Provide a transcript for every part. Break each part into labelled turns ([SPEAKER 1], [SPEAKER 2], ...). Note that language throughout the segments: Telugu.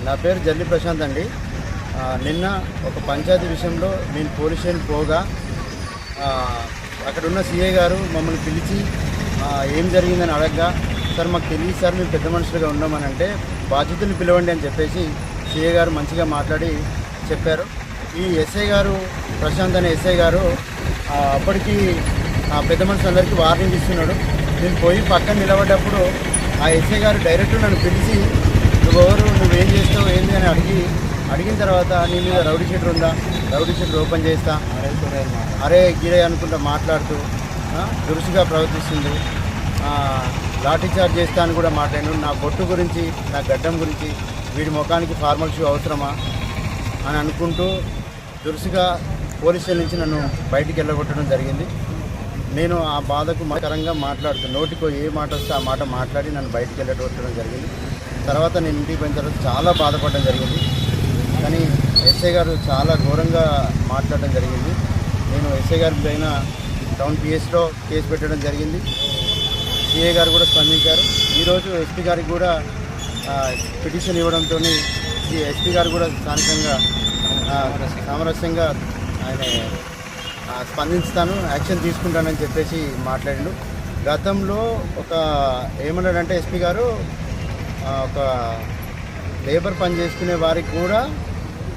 [SPEAKER 1] నా పేరు జల్లి ప్రశాంత్ అండి. నిన్న ఒక పంచాయతీ విషయంలో నేను పోలీస్ స్టేషన్ పోగా అక్కడున్న సిఐ గారు మమ్మల్ని పిలిచి ఏం జరిగిందని అడగగా, సార్ మాకు తెలియదు సార్, మేము పెద్ద మనుషులుగా ఉన్నామని అంటే బాధ్యతలు పిలవండి అని చెప్పేసి సిఐ గారు మంచిగా మాట్లాడి చెప్పారు. ఈ ఎస్ఐ గారు ప్రశాంత్ అనే ఎస్ఐ గారు అప్పటికి పెద్ద మనుషులందరికీ వార్నింగ్ ఇస్తున్నాడు. నేను పోయి పక్కన నిలబడ్డప్పుడు ఆ ఎస్ఐ గారు డైరెక్ట్ నన్ను పిలిచి నువ్వేం చేస్తావు ఏంది అని అడిగిన తర్వాత నీ మీద రౌడీ షీటర్ ఉందా, రౌడీ షీటర్ ఓపెన్ చేస్తా, అరే గిరే అనుకుంటా మాట్లాడుతూ దురుసుగా ప్రవర్తిస్తుంది, లాఠీ చార్జ్ చేస్తా అని కూడా మాట్లాడాను. నా బొట్టు గురించి, నా గడ్డం గురించి, వీడి ముఖానికి ఫార్మల్ షూ అవసరమా అని అనుకుంటూ దురుసుగా పోలీస్ స్టేషన్ నుంచి నన్ను బయటికి వెళ్ళగొట్టడం జరిగింది. నేను ఆ బాధకు మకరంగా మాట్లాడుతూ నోటికో ఏ మాట వస్తే ఆ మాట మాట్లాడి నన్ను బయటికి వెళ్ళగొట్టడం జరిగింది. తర్వాత నేను ఇంటికి పోయిన తర్వాత చాలా బాధపడడం జరిగింది. కానీ ఎస్ఐ గారు చాలా ఘోరంగా మాట్లాడడం జరిగింది. నేను ఎస్ఐ గారి పైన టౌన్ పిఎస్లో కేసు పెట్టడం జరిగింది. సిఐ గారు కూడా స్పందించారు. ఈరోజు ఎస్పీ గారికి కూడా పిటిషన్ ఇవ్వడంతో ఎస్పీ గారు కూడా స్థానికంగా సామరస్యంగా ఆయన స్పందిస్తాను, యాక్షన్ తీసుకుంటానని చెప్పేసి మాట్లాడిండు. గతంలో ఏమన్నాడంటే ఎస్పీ గారు, ఒక లేబర్ పని చేసుకునే వారికి కూడా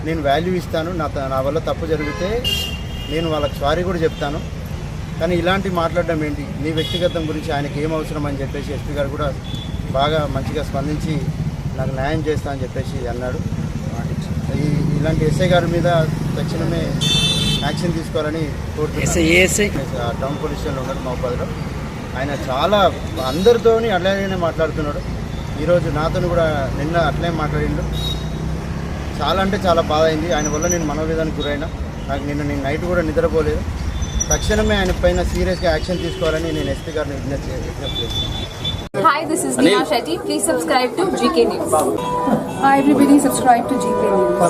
[SPEAKER 1] నేను వాల్యూ ఇస్తాను, నా వల్ల తప్పు జరిగితే నేను వాళ్ళకి సారీ కూడా చెప్తాను, కానీ ఇలాంటి మాట్లాడడం ఏంటి, నీ వ్యక్తిగతం గురించి ఆయనకి ఏం అవసరం అని చెప్పేసి ఎస్పీ గారు కూడా బాగా మంచిగా స్పందించి నాకు న్యాయం చేస్తా అని చెప్పేసి అన్నాడు. ఇలాంటి ఎస్ఐ గారి మీద తక్షణమే యాక్షన్ తీసుకోవాలని కోరుతున్నాను. టౌన్ పోలీస్ స్టేషన్లో ఉన్నాడు మహబాద్లో. ఆయన చాలా అందరితోని అట్లానే మాట్లాడుతున్నాడు. ఈరోజు నాతో కూడా నిన్న అట్లే మాట్లాడిండు. చాలా అంటే చాలా బాధ అయింది. ఆయన వల్ల నేను మనోవేదనకు గురైనా. నేను నైట్ కూడా నిద్రపోలేదు. తక్షణమే ఆయన పైన సీరియస్గా యాక్షన్ తీసుకోవాలని నేను ఎస్పీ గారిని విజ్ఞప్తి చేస్తున్నాను.
[SPEAKER 2] Hi, this is Neha Shetty. Please subscribe to GK News.
[SPEAKER 3] Hi everybody, subscribe to GK News.